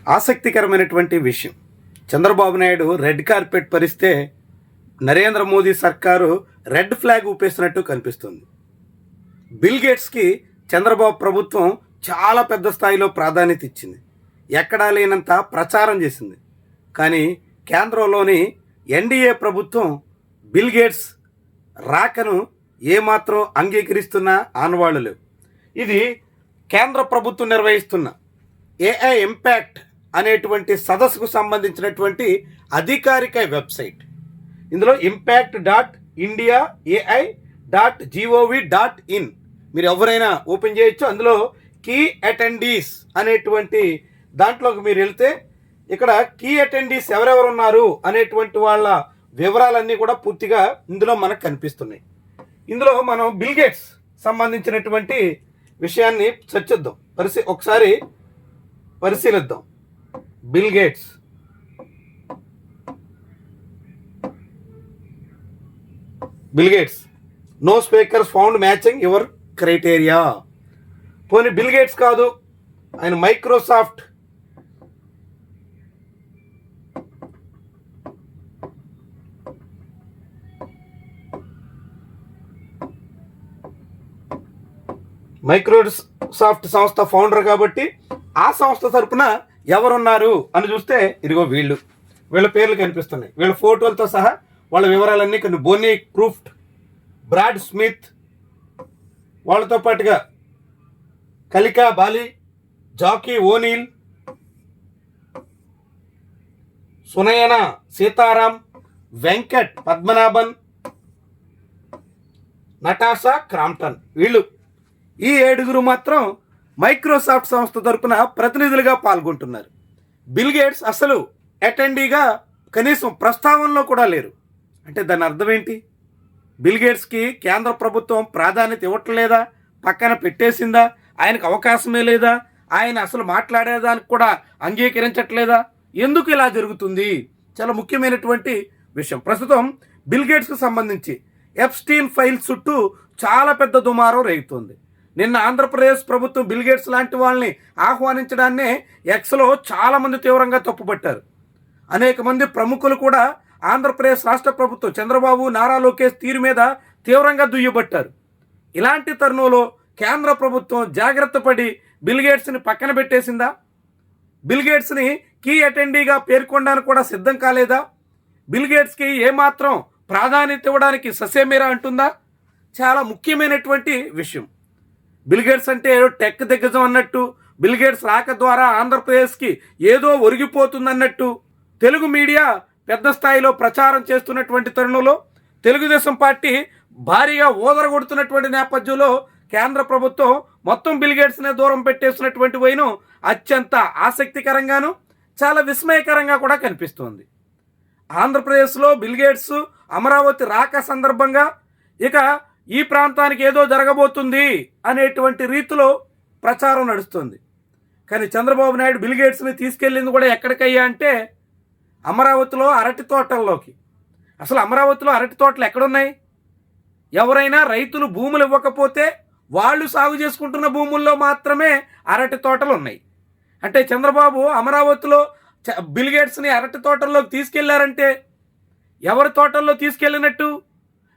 ఆసక్తికరమైనటువంటి విషయం. Chandrababu Naidu red carpet పరిస్తే Narendra Modi సర్కారు రెడ్ ఫ్లాగ్ ఊపేసినట్టు కనిపిస్తుంది. బిల్ గేట్స్కి చంద్రబాబు ప్రభుత్వం చాలా పెద్ద స్థాయిలో ప్రాధాన్యత ఇచ్చింది, ఎక్కడా లేనంత ప్రచారం చేసింది. కానీ కేంద్రంలోని ఎన్డీఏ ప్రభుత్వం బిల్ గేట్స్ రాకను ఏమాత్రం అంగీకరిస్తున్న ఆనవాళ్లు లేవు. ఇది కేంద్ర ప్రభుత్వం నిర్వహిస్తున్న ఏఐ ఇంపాక్ట్ అనేటువంటి సదస్సుకు సంబంధించినటువంటి అధికారిక వెబ్సైట్. ఇందులో impact.india.ai.gov.in మీరు ఎవరైనా ఓపెన్ చేయొచ్చు. అందులో కీ అటెండీస్ అనేటువంటి దాంట్లోకి మీరు వెళ్తే ఇక్కడ కీ అటెండీస్ ఎవరెవరు ఉన్నారు అనేటువంటి వాళ్ళ వివరాలన్నీ కూడా పూర్తిగా ఇందులో మనకు కనిపిస్తున్నాయి. ఇందులో మనం బిల్ గేట్స్ సంబంధించినటువంటి విషయాన్ని చర్చిద్దాం, ఒకసారి పరిశీలిద్దాం. Bill Gates no speakers found matching your criteria. పోనీ బిల్ గేట్స్ కాదు, ఆయన మైక్రోసాఫ్ట్ సంస్థ ఫౌండర్ కాబట్టి ఆ సంస్థ తరపున ఎవరున్నారు అని చూస్తే ఇదిగో వీళ్ళ పేర్లు కనిపిస్తున్నాయి. వీళ్ళ ఫోటోలతో సహా వాళ్ళ వివరాలన్నీ కొన్ని బోనీ క్రూఫ్ట్, బ్రాడ్ స్మిత్, వాళ్ళతో పాటుగా Kalika Bali, Jackie O'Neill, Sunayana Sitaram, Venkat Padmanabhan, Natasha Crompton. ఈ 7 మాత్రం మైక్రోసాఫ్ట్ సంస్థ తరపున ప్రతినిధులుగా పాల్గొంటున్నారు. బిల్ గేట్స్ అసలు అటెండీగా కనీసం ప్రస్తావనలో కూడా లేరు. అంటే దాని అర్థం ఏంటి? బిల్ గేట్స్కి కేంద్ర ప్రభుత్వం ప్రాధాన్యత ఇవ్వట్లేదా, పక్కన పెట్టేసిందా, ఆయనకు అవకాశమే లేదా, ఆయన అసలు మాట్లాడేదానికి కూడా అంగీకరించట్లేదా? ఎందుకు ఇలా జరుగుతుంది? చాలా ముఖ్యమైనటువంటి విషయం. ప్రస్తుతం బిల్ గేట్స్కి సంబంధించి ఎప్స్టీన్ ఫైల్స్ చుట్టూ చాలా పెద్ద దుమారం రేగుతుంది. నిన్న ఆంధ్రప్రదేశ్ ప్రభుత్వం బిల్ గేట్స్ లాంటి వాళ్ళని ఆహ్వానించడాన్నే ఎక్స్లో చాలామంది తీవ్రంగా తప్పుపట్టారు. అనేక మంది ప్రముఖులు కూడా ఆంధ్రప్రదేశ్ రాష్ట్ర ప్రభుత్వం చంద్రబాబు, నారా లోకేష్ తీరు మీద తీవ్రంగా దుయ్యబట్టారు. ఇలాంటి తరుణంలో కేంద్ర ప్రభుత్వం జాగ్రత్త పడి బిల్ గేట్స్ని పక్కన పెట్టేసిందా? బిల్ గేట్స్ని కీ అటెండీగా పేర్కొనడానికి కూడా సిద్ధం కాలేదా? బిల్ గేట్స్కి ఏమాత్రం ప్రాధాన్యత ఇవ్వడానికి ససేమీరా అంటుందా? చాలా ముఖ్యమైనటువంటి విషయం. బిల్ గేట్స్ అంటే ఏదో టెక్ దిగ్గజం అన్నట్టు, బిల్ గేట్స్ రాక ద్వారా ఆంధ్రప్రదేశ్కి ఏదో ఒరిగిపోతుందన్నట్టు తెలుగు మీడియా పెద్ద స్థాయిలో ప్రచారం చేస్తున్నటువంటి తరుణంలో తెలుగుదేశం పార్టీ భారీగా ఓదరగొడుతున్నటువంటి నేపథ్యంలో కేంద్ర ప్రభుత్వం మొత్తం బిల్ గేట్స్నే దూరం పెట్టేస్తున్నటువంటి వైను అత్యంత ఆసక్తికరంగాను చాలా విస్మయకరంగా కూడా కనిపిస్తోంది. ఆంధ్రప్రదేశ్లో బిల్ గేట్స్ అమరావతి రాక సందర్భంగా ఇక ఈ ప్రాంతానికి ఏదో జరగబోతుంది అనేటువంటి రీతిలో ప్రచారం నడుస్తుంది. కానీ చంద్రబాబు నాయుడు బిల్ గేట్స్ని తీసుకెళ్ళింది కూడా ఎక్కడికయ్యా అంటే అమరావతిలో అరటి తోటల్లోకి. అసలు అమరావతిలో అరటి తోటలు ఎక్కడున్నాయి? ఎవరైనా రైతులు భూములు ఇవ్వకపోతే వాళ్ళు సాగు చేసుకుంటున్న భూముల్లో మాత్రమే అరటి తోటలు ఉన్నాయి. అంటే చంద్రబాబు అమరావతిలో బిల్ గేట్స్ని అరటి తోటల్లోకి తీసుకెళ్లారంటే ఎవరి తోటల్లో తీసుకెళ్ళినట్టు?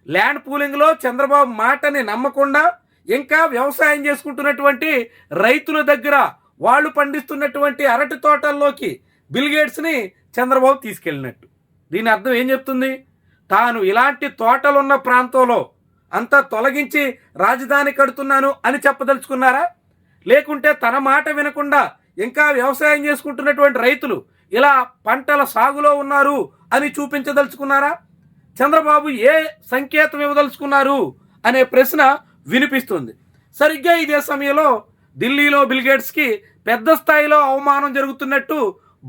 ల్యాండ్ పూలింగ్లో చంద్రబాబు మాటని నమ్మకుండా ఇంకా వ్యవసాయం చేసుకుంటున్నటువంటి రైతుల దగ్గర వాళ్ళు పండిస్తున్నటువంటి అరటి తోటల్లోకి బిల్ గేట్స్ని చంద్రబాబు తీసుకెళ్ళినట్టు. దీని అర్థం ఏం చెప్తుంది? తాను ఇలాంటి తోటలున్న ప్రాంతంలో అంతా తొలగించి రాజధాని కడుతున్నాను అని చెప్పదలుచుకున్నారా? లేకుంటే తన మాట వినకుండా ఇంకా వ్యవసాయం చేసుకుంటున్నటువంటి రైతులు ఇలా పంటల సాగులో ఉన్నారు అని చూపించదలుచుకున్నారా? చంద్రబాబు ఏ సంకేతం ఇవ్వదలుచుకున్నారు అనే ప్రశ్న వినిపిస్తుంది. సరిగ్గా ఇదే సమయంలో ఢిల్లీలో బిల్ గేట్స్కి పెద్ద స్థాయిలో అవమానం జరుగుతున్నట్టు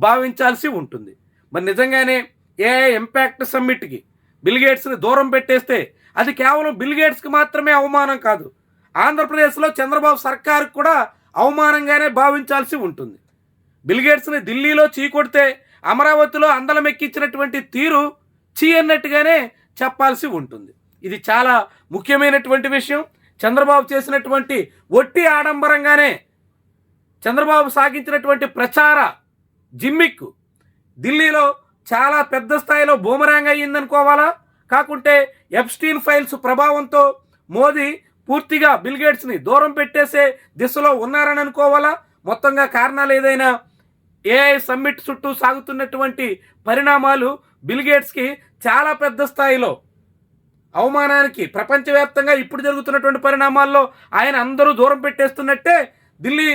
భావించాల్సి ఉంటుంది. మరి నిజంగానే ఏఐ ఇంపాక్ట్ సమ్మిట్కి బిల్ గేట్స్ని దూరం పెట్టేస్తే అది కేవలం బిల్ గేట్స్కి మాత్రమే అవమానం కాదు, ఆంధ్రప్రదేశ్లో చంద్రబాబు సర్కారుకు కూడా అవమానంగానే భావించాల్సి ఉంటుంది. బిల్ గేట్స్ని ఢిల్లీలో చీకొడితే అమరావతిలో అందలం ఎక్కించినటువంటి తీరు చీ అన్నట్టుగానే చెప్పాల్సి ఉంటుంది. ఇది చాలా ముఖ్యమైనటువంటి విషయం. చంద్రబాబు చేసినటువంటి ఒట్టి ఆడంబరంగానే చంద్రబాబు సాగించినటువంటి ప్రచార జిమ్మిక్ ఢిల్లీలో చాలా పెద్ద స్థాయిలో బూమరాంగ్ అయ్యిందనుకోవాలా? కాకుంటే ఎప్స్టీన్ ఫైల్స్ ప్రభావంతో మోదీ పూర్తిగా బిల్ గేట్స్ని దూరం పెట్టేసే దిశలో ఉన్నారని అనుకోవాలా? మొత్తంగా కారణాలు ఏదైనా ఏఐ సమ్మిట్ చుట్టూ సాగుతున్నటువంటి పరిణామాలు బిల్ గేట్స్కి చాలా పెద్ద స్థాయిలో అవమానానికి ప్రపంచవ్యాప్తంగా ఇప్పుడు జరుగుతున్నటువంటి పరిణామాల్లో ఆయన అందరూ దూరం పెట్టేస్తున్నట్టే ఢిల్లీ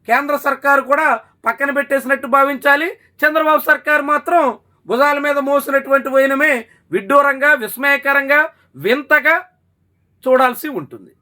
కేంద్ర సర్కారు కూడా పక్కన పెట్టేసినట్టు భావించాలి. చంద్రబాబు సర్కారు మాత్రం భుజాల మీద మోసినటువంటి వైనమే విడ్డూరంగా, విస్మయకరంగా, వింతగా చూడాల్సి ఉంటుంది.